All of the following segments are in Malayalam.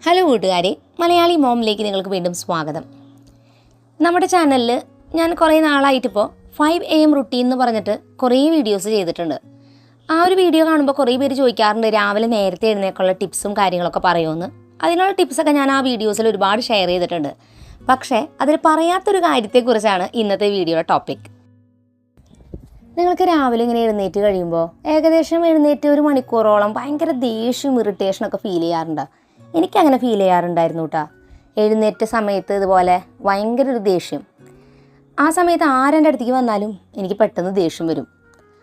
ഹലോ കൂട്ടുകാരെ, മലയാളി മോമിലേക്ക് നിങ്ങൾക്ക് വീണ്ടും സ്വാഗതം. നമ്മുടെ ചാനലിൽ ഞാൻ കുറേ നാളായിട്ടിപ്പോൾ 5 AM റുട്ടീൻ എന്ന് പറഞ്ഞിട്ട് കുറേ വീഡിയോസ് ചെയ്തിട്ടുണ്ട്. ആ ഒരു വീഡിയോ കാണുമ്പോൾ കുറേ പേര് ചോദിക്കാറുണ്ട് രാവിലെ നേരത്തെ എഴുന്നേക്കുള്ള ടിപ്സും കാര്യങ്ങളൊക്കെ പറയുമെന്ന്. അതിനുള്ള ടിപ്സൊക്കെ ഞാൻ ആ വീഡിയോസിൽ ഒരുപാട് ഷെയർ ചെയ്തിട്ടുണ്ട്. പക്ഷേ അതിൽ പറയാത്തൊരു കാര്യത്തെക്കുറിച്ചാണ് ഇന്നത്തെ വീഡിയോയുടെ ടോപ്പിക്. നിങ്ങൾക്ക് രാവിലെ ഇങ്ങനെ എഴുന്നേറ്റ് കഴിയുമ്പോൾ ഏകദേശം എഴുന്നേറ്റ് ഒരു മണിക്കൂറോളം ഭയങ്കര ദേഷ്യവും ഇറിറ്റേഷനൊക്കെ ഫീൽ ചെയ്യാറുണ്ട്. എനിക്കങ്ങനെ ഫീൽ ചെയ്യാറുണ്ടായിരുന്നു കേട്ടോ. എഴുന്നേറ്റ സമയത്ത് ഇതുപോലെ ഭയങ്കര ഒരു ദേഷ്യം. ആ സമയത്ത് ആരെൻ്റെ അടുത്തേക്ക് വന്നാലും എനിക്ക് പെട്ടെന്ന് ദേഷ്യം വരും.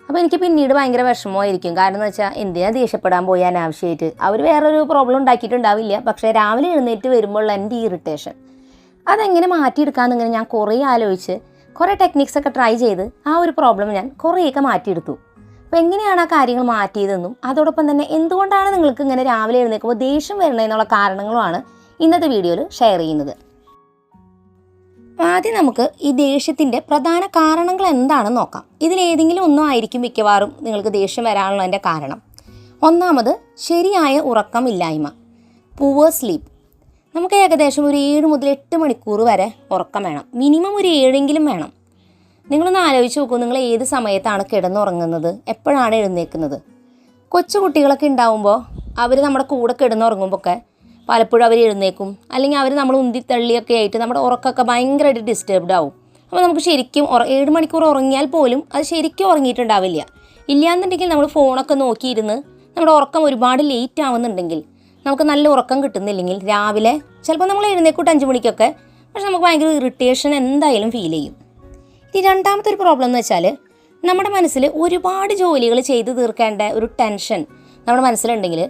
അപ്പോൾ എനിക്ക് പിന്നീട് ഭയങ്കര വിഷമമായിരിക്കും. കാരണം എന്ന് വെച്ചാൽ എന്തിനാ ദേഷ്യപ്പെടാൻ പോയി അനാവശ്യമായിട്ട്, അവർ വേറൊരു പ്രോബ്ലം ഉണ്ടാക്കിയിട്ടുണ്ടാവില്ല. പക്ഷേ രാവിലെ എഴുന്നേറ്റ് വരുമ്പോൾ എൻ്റെ ഈ ഇറിറ്റേഷൻ അതെങ്ങനെ മാറ്റിയെടുക്കാമെന്നിങ്ങനെ ഞാൻ കുറേ ആലോചിച്ച് കുറേ ടെക്നിക്സൊക്കെ ട്രൈ ചെയ്ത് ആ ഒരു പ്രോബ്ലം ഞാൻ കുറേയൊക്കെ മാറ്റിയെടുത്തു. അപ്പോൾ എങ്ങനെയാണ് ആ കാര്യങ്ങൾ മാറ്റിയതെന്നും അതോടൊപ്പം തന്നെ എന്തുകൊണ്ടാണ് നിങ്ങൾക്ക് ഇങ്ങനെ രാവിലെ എഴുന്നേൽക്കുമ്പോൾ ദേഷ്യം വരണതെന്നുള്ള കാരണങ്ങളുമാണ് ഇന്നത്തെ വീഡിയോയിൽ ഷെയർ ചെയ്യുന്നത്. ആദ്യം നമുക്ക് ഈ ദേഷ്യത്തിൻ്റെ പ്രധാന കാരണങ്ങൾ എന്താണെന്ന് നോക്കാം. ഇതിലേതെങ്കിലും ഒന്നും ആയിരിക്കും മിക്കവാറും നിങ്ങൾക്ക് ദേഷ്യം വരാനുള്ളതിൻ്റെ കാരണം. ഒന്നാമത് ശരിയായ ഉറക്കമില്ലായ്മ, പുവർ സ്ലീപ്പ്. നമുക്ക് ഏകദേശം ഒരു 7 മുതൽ 8 മണിക്കൂർ വരെ ഉറക്കം വേണം. മിനിമം ഒരു 7 വേണം. നിങ്ങളൊന്ന് ആലോചിച്ച് നോക്കൂ, നിങ്ങൾ ഏത് സമയത്താണ് കിടന്നുറങ്ങുന്നത്, എപ്പോഴാണ് എഴുന്നേൽക്കുന്നത്. കൊച്ചു കുട്ടികളൊക്കെ ഉണ്ടാവുമ്പോൾ അവർ നമ്മുടെ കൂടെ കിടന്നുറങ്ങുമ്പോഴൊക്കെ പലപ്പോഴും അവർ എഴുന്നേക്കും, അല്ലെങ്കിൽ അവർ നമ്മൾ ഉന്തിത്തള്ളിയൊക്കെ ആയിട്ട് നമ്മുടെ ഉറക്കമൊക്കെ ഭയങ്കരമായിട്ട് ഡിസ്റ്റർബ്ഡ് ആവും. അപ്പോൾ നമുക്ക് ശരിക്കും 7 മണിക്കൂർ ഉറങ്ങിയാൽ പോലും അത് ശരിക്കും ഉറങ്ങിയിട്ടുണ്ടാവില്ല. ഇല്ലയെന്നുണ്ടെങ്കിൽ നമ്മൾ ഫോണൊക്കെ നോക്കിയിരുന്ന് നമ്മുടെ ഉറക്കം ഒരുപാട് ലേറ്റ് ആവുന്നുണ്ടെങ്കിൽ, നമുക്ക് നല്ല ഉറക്കം കിട്ടുന്നില്ലെങ്കിൽ രാവിലെ ചിലപ്പോൾ നമ്മൾ എഴുന്നേക്കൂട്ട് 5 മണിക്കൊക്കെ, പക്ഷെ നമുക്ക് ഭയങ്കര ഇറിറ്റേഷൻ എന്തായാലും ഫീൽ ചെയ്യും. ഈ രണ്ടാമത്തെ ഒരു പ്രോബ്ലം എന്ന് വെച്ചാൽ നമ്മുടെ മനസ്സിൽ ഒരുപാട് ജോലികൾ ചെയ്ത് തീർക്കേണ്ട ഒരു ടെൻഷൻ നമ്മുടെ മനസ്സിലുണ്ടെങ്കിൽ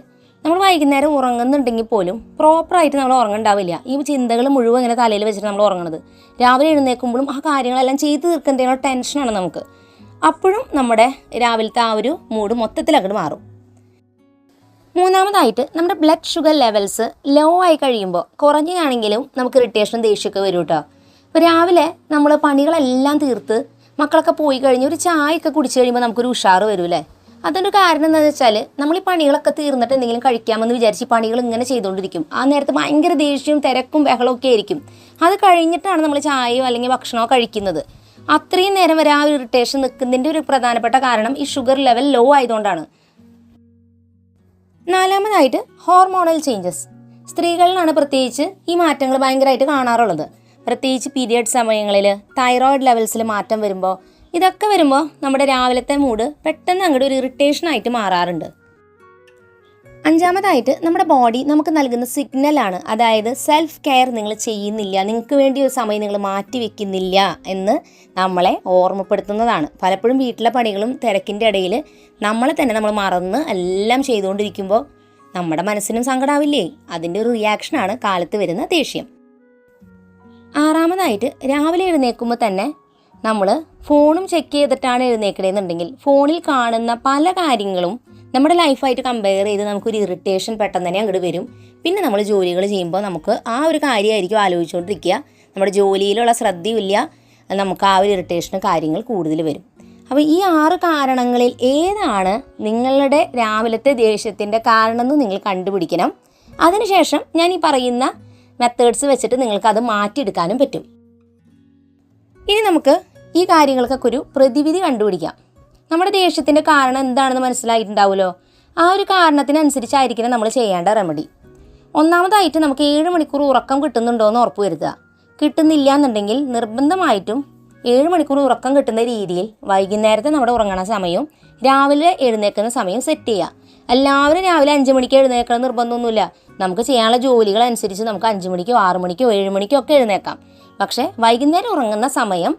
നമ്മൾ വൈകുന്നേരം ഉറങ്ങുന്നുണ്ടെങ്കിൽ പോലും പ്രോപ്പറായിട്ട് നമ്മൾ ഉറങ്ങുന്നുണ്ടാവില്ല. ഈ ചിന്തകൾ മുഴുവൻ ഇങ്ങനെ തലയിൽ വെച്ചിട്ട് നമ്മൾ ഉറങ്ങുന്നത്. രാവിലെ എഴുന്നേൽക്കുമ്പോഴും ആ കാര്യങ്ങളെല്ലാം ചെയ്ത് തീർക്കേണ്ടതിനുള്ള ടെൻഷനാണ് നമുക്ക്. അപ്പോഴും നമ്മുടെ രാവിലത്തെ ആ ഒരു മൂഡ് മൊത്തത്തിൽ അങ്ങോട്ട് മാറും. മൂന്നാമതായിട്ട് നമ്മുടെ ബ്ലഡ് ഷുഗർ ലെവൽസ് ലോ ആയി കഴിയുമ്പോൾ, കുറഞ്ഞാണെങ്കിലും നമുക്ക് ഇറിറ്റേഷനും ദേഷ്യമൊക്കെ വരും കേട്ടോ. ഇപ്പോൾ രാവിലെ നമ്മൾ പണികളെല്ലാം തീർത്ത് മക്കളൊക്കെ പോയി കഴിഞ്ഞ് ഒരു ചായയൊക്കെ കുടിച്ച് കഴിയുമ്പോൾ നമുക്കൊരു ഉഷാറ് വരും. അതിൻ്റെ കാരണം എന്താണെന്ന് വെച്ചാൽ നമ്മൾ ഈ പണികളൊക്കെ തീർന്നിട്ട് എന്തെങ്കിലും കഴിക്കാമെന്ന് വിചാരിച്ച് പണികൾ ഇങ്ങനെ ചെയ്തുകൊണ്ടിരിക്കും. ആ നേരത്ത് ഭയങ്കര ദേഷ്യവും തിരക്കും ബഹളമൊക്കെ ആയിരിക്കും. അത് കഴിഞ്ഞിട്ടാണ് നമ്മൾ ചായയോ അല്ലെങ്കിൽ ഭക്ഷണമോ കഴിക്കുന്നത്. അത്രയും നേരം വരെ ആ ഒരു ഇറിറ്റേഷൻ നിൽക്കുന്നതിൻ്റെ ഒരു പ്രധാനപ്പെട്ട കാരണം ഈ ഷുഗർ ലെവൽ ലോ ആയതുകൊണ്ടാണ്. നാലാമതായിട്ട് ഹോർമോണൽ ചേഞ്ചസ്. സ്ത്രീകളിലാണ് പ്രത്യേകിച്ച് ഈ മാറ്റങ്ങൾ ഭയങ്കരമായിട്ട് കാണാറുള്ളത്. പ്രത്യേകിച്ച് പീരിയഡ് സമയങ്ങളിൽ തൈറോയിഡ് ലെവൽസിൽ മാറ്റം വരുമ്പോൾ, ഇതൊക്കെ വരുമ്പോൾ നമ്മുടെ രാവിലത്തെ മൂഡ് പെട്ടെന്ന് അങ്ങോട്ട് ഒരു ഇറിറ്റേഷനായിട്ട് മാറാറുണ്ട്. അഞ്ചാമതായിട്ട് നമ്മുടെ ബോഡി നമുക്ക് നൽകുന്ന സിഗ്നലാണ്. അതായത് സെൽഫ് കെയർ നിങ്ങൾ ചെയ്യുന്നില്ല, നിങ്ങൾക്ക് വേണ്ടി ഒരു സമയം നിങ്ങൾ മാറ്റി വെക്കുന്നില്ല എന്ന് നമ്മളെ ഓർമ്മപ്പെടുത്തുന്നതാണ്. പലപ്പോഴും വീട്ടിലെ പണികളും തിരക്കിൻ്റെ ഇടയിൽ നമ്മളെ തന്നെ നമ്മൾ മറന്ന് എല്ലാം ചെയ്തുകൊണ്ടിരിക്കുമ്പോൾ നമ്മുടെ മനസ്സിനും സങ്കടാവില്ലേ? അതിൻ്റെ ഒരു റിയാക്ഷനാണ് കാലത്ത് വരുന്ന ദേഷ്യം. ആറാമതായിട്ട് രാവിലെ എഴുന്നേൽക്കുമ്പോൾ തന്നെ നമ്മൾ ഫോണും ചെക്ക് ചെയ്തിട്ടാണ് എഴുന്നേൽക്കണമെന്നുണ്ടെങ്കിൽ ഫോണിൽ കാണുന്ന പല കാര്യങ്ങളും നമ്മുടെ ലൈഫായിട്ട് കമ്പയർ ചെയ്ത് നമുക്കൊരു ഇറിറ്റേഷൻ പെട്ടെന്ന് തന്നെ അങ്ങോട്ട് വരും. പിന്നെ നമ്മൾ ജോലികൾ ചെയ്യുമ്പോൾ നമുക്ക് ആ ഒരു കാര്യമായിരിക്കും ആലോചിച്ചുകൊണ്ടിരിക്കുക. നമ്മുടെ ജോലിയിലുള്ള ശ്രദ്ധയില്ല, നമുക്ക് ആ ഒരു ഇറിറ്റേഷന് കാര്യങ്ങൾ കൂടുതൽ വരും. അപ്പോൾ ഈ 6 കാരണങ്ങളിൽ ഏതാണ് നിങ്ങളുടെ രാവിലത്തെ ദേഷ്യത്തിൻ്റെ കാരണമെന്ന് നിങ്ങൾ കണ്ടുപിടിക്കണം. അതിനുശേഷം ഞാൻ ഈ പറയുന്ന മെത്തേഡ്സ് വെച്ചിട്ട് നിങ്ങൾക്കത് മാറ്റിയെടുക്കാനും പറ്റും. ഇനി നമുക്ക് ഈ കാര്യങ്ങൾക്കൊക്കെ ഒരു പ്രതിവിധി കണ്ടുപിടിക്കാം. നമ്മുടെ ദേഷ്യത്തിൻ്റെ കാരണം എന്താണെന്ന് മനസ്സിലായിട്ടുണ്ടാവുമല്ലോ. ആ ഒരു കാരണത്തിനനുസരിച്ചായിരിക്കണം നമ്മൾ ചെയ്യേണ്ട റെമഡി. ഒന്നാമതായിട്ട് നമുക്ക് 7 മണിക്കൂർ ഉറക്കം കിട്ടുന്നുണ്ടോ എന്ന് ഉറപ്പ് വരുത്തുക. കിട്ടുന്നില്ല എന്നുണ്ടെങ്കിൽ നിർബന്ധമായിട്ടും 7 മണിക്കൂർ ഉറക്കം കിട്ടുന്ന രീതിയിൽ വൈകുന്നേരത്തെ നമ്മുടെ ഉറങ്ങണ സമയവും രാവിലെ എഴുന്നേൽക്കുന്ന സമയം സെറ്റ് ചെയ്യുക. എല്ലാവരും രാവിലെ 5 മണിക്ക് എഴുന്നേൽക്കണം നിർബന്ധമൊന്നുമില്ല. നമുക്ക് ചെയ്യാനുള്ള ജോലികൾ അനുസരിച്ച് നമുക്ക് 5 മണിക്കോ 6 മണിക്കോ 7 മണിക്കോ ഒക്കെ എഴുന്നേൽക്കാം. പക്ഷേ വൈകുന്നേരം ഉറങ്ങുന്ന സമയം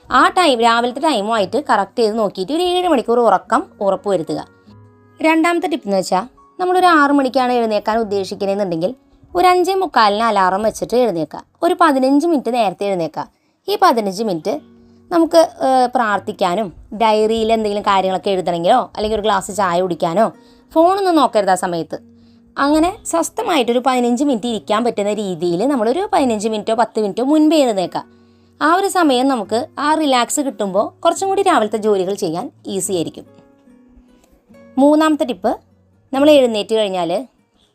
ആ ടൈം രാവിലത്തെ ടൈമുമായിട്ട് കറക്റ്റ് ചെയ്ത് നോക്കിയിട്ട് ഒരു 7 മണിക്കൂർ ഉറക്കം ഉറപ്പ് വരുത്തുക. രണ്ടാമത്തെ ടിപ്പ് എന്ന് വെച്ചാൽ നമ്മളൊരു 6 മണിക്കാണ് എഴുന്നേൽക്കാൻ ഉദ്ദേശിക്കുന്നതെന്നുണ്ടെങ്കിൽ ഒരു 5:45 അലാറം വെച്ചിട്ട് എഴുന്നേൽക്കുക. ഒരു 15 മിനിറ്റ് നേരത്തെ എഴുന്നേൽക്കുക. ഈ 15 മിനിറ്റ് നമുക്ക് പ്രാർത്ഥിക്കാനും ഡയറിയിൽ എന്തെങ്കിലും കാര്യങ്ങളൊക്കെ എഴുതണമെങ്കിലോ അല്ലെങ്കിൽ ഒരു ഗ്ലാസ് ചായ കുടിക്കാനോ ഫോണൊന്നും നോക്കരുത് ആ സമയത്ത്. അങ്ങനെ സ്വസ്ഥമായിട്ടൊരു 15 മിനിറ്റ് ഇരിക്കാൻ പറ്റുന്ന രീതിയിൽ നമ്മളൊരു 15 മിനിറ്റോ 10 മിനിറ്റോ മുൻപേ എഴുന്നേൽക്കുക. ആ ഒരു സമയം നമുക്ക് ആ റിലാക്സ് കിട്ടുമ്പോൾ കുറച്ചും കൂടി രാവിലത്തെ ജോലികൾ ചെയ്യാൻ ഈസി ആയിരിക്കും. മൂന്നാമത്തെ ടിപ്പ്, നമ്മൾ എഴുന്നേറ്റ് കഴിഞ്ഞാൽ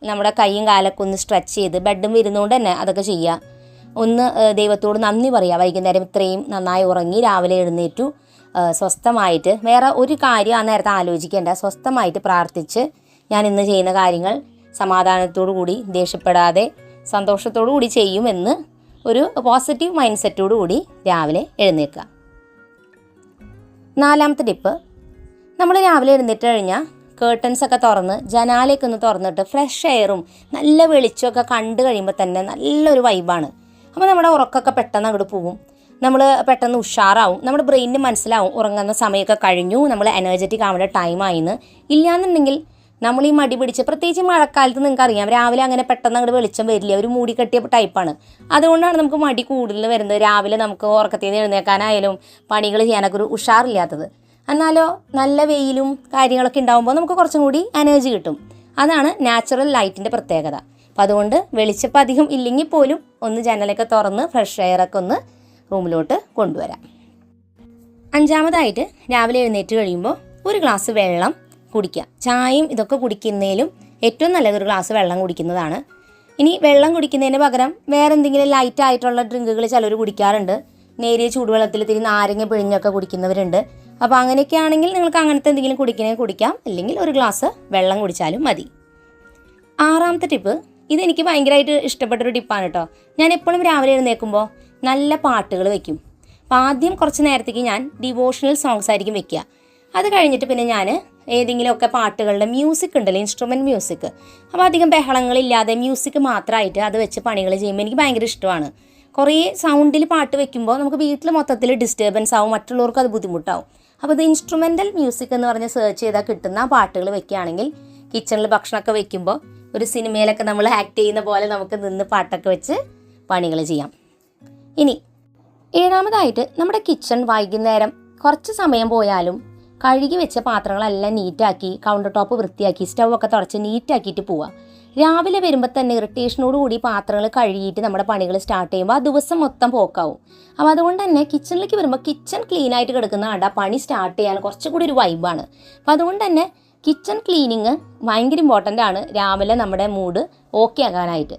നമ്മുടെ കൈയും കാലൊക്കെ ഒന്ന് സ്ട്രെച്ച് ചെയ്ത് ബെഡും വരുന്നതുകൊണ്ട് തന്നെ അതൊക്കെ ചെയ്യുക. ഒന്ന് ദൈവത്തോട് നന്ദി പറയുക. വൈകുന്നേരം ഇത്രയും നന്നായി ഉറങ്ങി രാവിലെ എഴുന്നേറ്റു സ്വസ്ഥമായിട്ട് വേറെ ഒരു കാര്യം ആ നേരത്തെ ആലോചിക്കേണ്ട, സ്വസ്ഥമായിട്ട് പ്രാർത്ഥിച്ച് ഞാൻ ഇന്ന് ചെയ്യുന്ന കാര്യങ്ങൾ സമാധാനത്തോടു കൂടി ദേഷ്യപ്പെടാതെ സന്തോഷത്തോടു കൂടി ചെയ്യുമെന്ന് ഒരു പോസിറ്റീവ് മൈൻഡ് സെറ്റോടു കൂടി രാവിലെ എഴുന്നേൽക്കുക. 4ാമത്തെ ടിപ്പ്, നമ്മൾ രാവിലെ എഴുന്നേറ്റ് കഴിഞ്ഞാൽ കേർട്ടൻസൊക്കെ തുറന്ന് ജനാലയൊക്കെ ഒന്ന് തുറന്നിട്ട് ഫ്രഷ് എയറും നല്ല വെളിച്ചമൊക്കെ കണ്ടു കഴിയുമ്പോൾ തന്നെ നല്ലൊരു വൈബാണ്. അപ്പോൾ നമ്മുടെ ഉറക്കമൊക്കെ പെട്ടെന്ന് അങ്ങോട്ട് പോകും, നമ്മൾ പെട്ടെന്ന് ഉഷാറാവും, നമ്മുടെ ബ്രെയിനിന് മനസ്സിലാവും ഉറങ്ങുന്ന സമയമൊക്കെ കഴിഞ്ഞു, നമ്മൾ എനർജറ്റിക് ആവേണ്ട ടൈമായിന്ന്. ഇല്ലയെന്നുണ്ടെങ്കിൽ നമ്മൾ ഈ മടി പിടിച്ച്, പ്രത്യേകിച്ച് മഴക്കാലത്ത് നിങ്ങൾക്കറിയാം രാവിലെ അങ്ങനെ പെട്ടെന്ന് അങ്ങോട്ട് വെളിച്ചം വരില്ല, ഒരു മൂടി കെട്ടിയ ടൈപ്പാണ്. അതുകൊണ്ടാണ് നമുക്ക് മടി കൂടുതൽ വരുന്നത്. രാവിലെ നമുക്ക് ഉറക്കത്തിൽ നിന്ന് എഴുന്നേക്കാനായാലും പണികൾ ചെയ്യാനൊക്കെ ഒരു ഉഷാറില്ലാത്തത്. എന്നാലോ നല്ല വെയിലും കാര്യങ്ങളൊക്കെ ഉണ്ടാകുമ്പോൾ നമുക്ക് കുറച്ചും കൂടി എനർജി കിട്ടും. അതാണ് നാച്ചുറൽ ലൈറ്റിൻ്റെ പ്രത്യേകത. അപ്പം അതുകൊണ്ട് വെളിച്ചപ്പം അധികം ഇല്ലെങ്കിൽ പോലും ഒന്ന് ജനലൊക്കെ തുറന്ന് ഫ്രഷ് എയറൊക്കെ ഒന്ന് റൂമിലോട്ട് കൊണ്ടുവരാം. 5ാമതായിട്ട് രാവിലെ എഴുന്നേറ്റ് കഴിയുമ്പോൾ ഒരു ഗ്ലാസ് വെള്ളം കുടിക്കുക. ചായയും ഇതൊക്കെ കുടിക്കുന്നതിലും ഏറ്റവും നല്ലത് ഒരു ഗ്ലാസ് വെള്ളം കുടിക്കുന്നതാണ്. ഇനി വെള്ളം കുടിക്കുന്നതിന് പകരം വേറെ എന്തെങ്കിലും ലൈറ്റായിട്ടുള്ള ഡ്രിങ്കുകൾ ചിലർ കുടിക്കാറുണ്ട്. നേരിയ ചൂടുവെള്ളത്തിൽ ഇത്തിരി നാരങ്ങ പിഴിഞ്ഞൊക്കെ കുടിക്കുന്നവരുണ്ട്. അപ്പോൾ അങ്ങനെയൊക്കെ ആണെങ്കിൽ നിങ്ങൾക്ക് അങ്ങനത്തെ എന്തെങ്കിലും കുടിക്കണമെങ്കിൽ കുടിക്കാം, അല്ലെങ്കിൽ ഒരു ഗ്ലാസ് വെള്ളം കുടിച്ചാലും മതി. 6ാമത്തെ ടിപ്പ്, ഇതെനിക്ക് ഭയങ്കരമായിട്ട് ഇഷ്ടപ്പെട്ടൊരു ടിപ്പാണ് കേട്ടോ. ഞാൻ എപ്പോഴും രാവിലെ എഴുന്നേൽക്കുമ്പോൾ നല്ല പാട്ടുകൾ വെക്കും. അപ്പോൾ ആദ്യം കുറച്ച് നേരത്തേക്ക് ഞാൻ ഡിവോഷണൽ സോങ്സ് ആയിരിക്കും വെക്കുക. അത് കഴിഞ്ഞിട്ട് പിന്നെ ഞാൻ ഏതെങ്കിലുമൊക്കെ പാട്ടുകളുടെ മ്യൂസിക് ഉണ്ടല്ലോ, ഇൻസ്ട്രുമെൻറ്റ് മ്യൂസിക്, അപ്പോൾ അധികം ബഹളങ്ങളില്ലാതെ മ്യൂസിക് മാത്രമായിട്ട് അത് വെച്ച് പണികൾ ചെയ്യുമ്പോൾ എനിക്ക് ഭയങ്കര ഇഷ്ടമാണ്. കുറേ സൗണ്ടിൽ പാട്ട് വെക്കുമ്പോൾ നമുക്ക് വീട്ടിൽ മൊത്തത്തിൽ ഡിസ്റ്റർബൻസ് ആവും, മറ്റുള്ളവർക്ക് അത് ബുദ്ധിമുട്ടാവും. അപ്പോൾ ഇത് ഇൻസ്ട്രുമെൻ്റൽ മ്യൂസിക് എന്ന് പറഞ്ഞ് സെർച്ച് ചെയ്താൽ കിട്ടുന്ന പാട്ടുകൾ വെക്കുകയാണെങ്കിൽ കിച്ചണിൽ ഭക്ഷണമൊക്കെ വെക്കുമ്പോൾ ഒരു സിനിമയിലൊക്കെ നമ്മൾ ആക്ട് ചെയ്യുന്ന പോലെ നമുക്ക് നിന്ന് പാട്ടൊക്കെ വെച്ച് പണികൾ ചെയ്യാം. ഇനി 7ാമതായിട്ട് നമ്മുടെ കിച്ചൺ വൈകുന്നേരം കുറച്ച് സമയം പോയാലും കഴുകി വെച്ച പാത്രങ്ങളെല്ലാം നീറ്റാക്കി കൗണ്ടർ ടോപ്പ് വൃത്തിയാക്കി സ്റ്റൗവൊക്കെ തുടച്ച് നീറ്റാക്കിയിട്ട് പോവുക. രാവിലെ വരുമ്പോൾ തന്നെ ഇറിറ്റേഷനോട് കൂടി പാത്രങ്ങൾ കഴുകിയിട്ട് നമ്മുടെ പണികൾ സ്റ്റാർട്ട് ചെയ്യുമ്പോൾ ആ ദിവസം മൊത്തം പോക്കാവും. അപ്പോൾ അതുകൊണ്ട് തന്നെ കിച്ചണിലേക്ക് വരുമ്പോൾ കിച്ചൺ ക്ലീനായിട്ട് കിടക്കുന്ന കണ്ടാൽ പണി സ്റ്റാർട്ട് ചെയ്യാൻ കുറച്ചുകൂടി ഒരു വൈബാണ്. അപ്പോൾ അതുകൊണ്ട് തന്നെ കിച്ചൺ ക്ലീനിങ് ഭയങ്കര ഇമ്പോർട്ടൻ്റ് ആണ് രാവിലെ നമ്മുടെ മൂഡ് ഓക്കെ ആകാനായിട്ട്.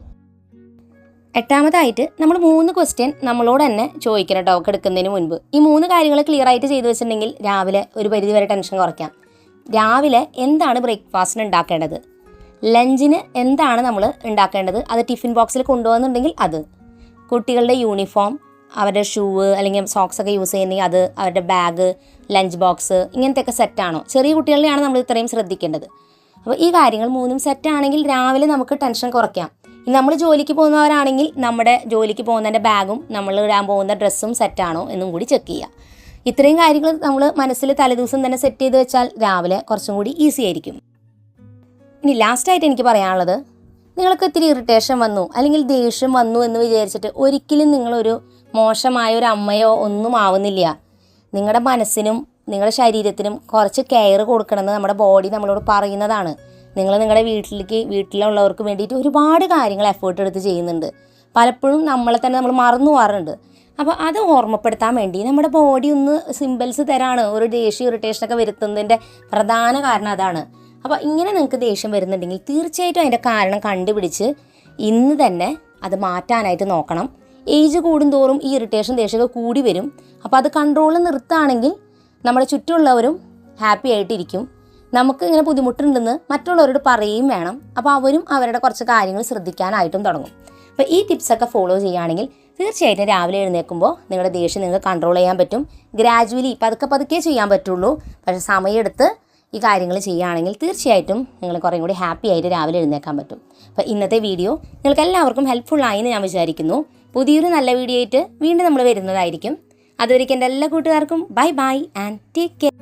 8ാമതായിട്ട് നമ്മൾ 3 ക്വസ്റ്റ്യൻ നമ്മളോട് തന്നെ ചോദിക്കണം കേട്ടോ കിടക്കുന്നതിന് മുൻപ്. ഈ 3 കാര്യങ്ങൾ ക്ലിയർ ആയിട്ട് ചെയ്തു വെച്ചിട്ടുണ്ടെങ്കിൽ രാവിലെ ഒരു പരിധി വരെ ടെൻഷൻ കുറയ്ക്കാം. രാവിലെ എന്താണ് ബ്രേക്ക്ഫാസ്റ്റിന് ഉണ്ടാക്കേണ്ടത്, ലഞ്ചിന് എന്താണ് നമ്മൾ ഉണ്ടാക്കേണ്ടത്, അത് ടിഫിൻ ബോക്സിൽ കൊണ്ടുപോകുന്നുണ്ടെങ്കിൽ അത്, കുട്ടികളുടെ യൂണിഫോം, അവരുടെ ഷൂവ് അല്ലെങ്കിൽ സോക്സൊക്കെ യൂസ് ചെയ്യുന്നെങ്കിൽ അത്, അവരുടെ ബാഗ്, ലഞ്ച് ബോക്സ്, ഇങ്ങനത്തെയൊക്കെ സെറ്റാണോ. ചെറിയ കുട്ടികളുടെയാണ് നമ്മൾ ഇത്രയും ശ്രദ്ധിക്കേണ്ടത്. അപ്പോൾ ഈ കാര്യങ്ങൾ 3 സെറ്റാണെങ്കിൽ രാവിലെ നമുക്ക് ടെൻഷൻ കുറയ്ക്കാം. നമ്മൾ ജോലിക്ക് പോകുന്നവരാണെങ്കിൽ നമ്മുടെ ജോലിക്ക് പോകുന്നതിൻ്റെ ബാഗും നമ്മൾ ഇടാൻ പോകുന്ന ഡ്രസ്സും സെറ്റാണോ എന്നും കൂടി ചെക്ക് ചെയ്യുക. ഇത്രയും കാര്യങ്ങൾ നമ്മൾ മനസ്സിൽ തലേദിവസം തന്നെ സെറ്റ് ചെയ്ത് വെച്ചാൽ രാവിലെ കുറച്ചും കൂടി ഈസി ആയിരിക്കും. ഇനി ലാസ്റ്റായിട്ട് എനിക്ക് പറയാനുള്ളത്, നിങ്ങൾക്ക് ഇത്തിരി ഇറിറ്റേഷൻ വന്നു അല്ലെങ്കിൽ ദേഷ്യം വന്നു എന്ന് വിചാരിച്ചിട്ട് ഒരിക്കലും നിങ്ങളൊരു മോശമായ ഒരു അമ്മയോ ഒന്നും ആവുന്നില്ല. നിങ്ങളുടെ മനസ്സിനും നിങ്ങളുടെ ശരീരത്തിനും കുറച്ച് കെയർ കൊടുക്കണമെന്ന് നമ്മുടെ ബോഡി നമ്മളോട് പറയുന്നതാണ്. നിങ്ങൾ നിങ്ങളുടെ വീട്ടിലുള്ളവർക്ക് വേണ്ടിയിട്ട് ഒരുപാട് കാര്യങ്ങൾ എഫേർട്ട് എടുത്ത് ചെയ്യുന്നുണ്ട്. പലപ്പോഴും നമ്മളെ തന്നെ നമ്മൾ മറന്നു പോകാറുണ്ട്. അപ്പോൾ അത് ഓർമ്മപ്പെടുത്താൻ വേണ്ടി നമ്മുടെ ബോഡി ഒന്ന് സിമ്പിൾസ് തരാണ്. ഒരു ദേഷ്യം ഇറിറ്റേഷനൊക്കെ വരുത്തുന്നതിൻ്റെ പ്രധാന കാരണം അതാണ്. അപ്പോൾ ഇങ്ങനെ നിങ്ങൾക്ക് ദേഷ്യം വരുന്നുണ്ടെങ്കിൽ തീർച്ചയായിട്ടും അതിൻ്റെ കാരണം കണ്ടുപിടിച്ച് ഇന്ന് തന്നെ അത് മാറ്റാനായിട്ട് നോക്കണം. ഏജ് കൂടുന്തോറും ഈ ഇറിറ്റേഷൻ ദേഷ്യമൊക്കെ കൂടി വരും. അപ്പോൾ അത് കൺട്രോളിൽ നിർത്തുകയാണെങ്കിൽ നമ്മുടെ ചുറ്റുമുള്ളവരും ഹാപ്പി ആയിട്ടിരിക്കും. നമുക്ക് ഇങ്ങനെ ബുദ്ധിമുട്ടുണ്ടെന്ന് മറ്റുള്ളവരോട് പറയുകയും വേണം. അപ്പോൾ അവരും അവരുടെ കുറച്ച് കാര്യങ്ങൾ ശ്രദ്ധിക്കാനായിട്ടും തുടങ്ങും. അപ്പോൾ ഈ ടിപ്സൊക്കെ ഫോളോ ചെയ്യുകയാണെങ്കിൽ തീർച്ചയായിട്ടും രാവിലെ എഴുന്നേൽക്കുമ്പോൾ നിങ്ങളുടെ ദേഷ്യം നിങ്ങൾക്ക് കൺട്രോൾ ചെയ്യാൻ പറ്റും. ഗ്രാജുവലി പതുക്കെ ചെയ്യാൻ പറ്റുള്ളൂ. പക്ഷേ സമയമെടുത്ത് ഈ കാര്യങ്ങൾ ചെയ്യുകയാണെങ്കിൽ തീർച്ചയായിട്ടും നിങ്ങൾ കുറേ കൂടി ഹാപ്പി ആയിട്ട് രാവിലെ എഴുന്നേൽക്കാൻ പറ്റും. അപ്പോൾ ഇന്നത്തെ വീഡിയോ നിങ്ങൾക്ക് എല്ലാവർക്കും ഹെൽപ്ഫുള്ളായി എന്ന് ഞാൻ വിചാരിക്കുന്നു. പുതിയൊരു നല്ല വീഡിയോ ആയിട്ട് വീണ്ടും നമ്മൾ വരുന്നതായിരിക്കും. അതുവരെയ്ക്ക് എൻ്റെ എല്ലാ കൂട്ടുകാർക്കും ബൈ ആൻഡ് ടേക്ക് കെയർ.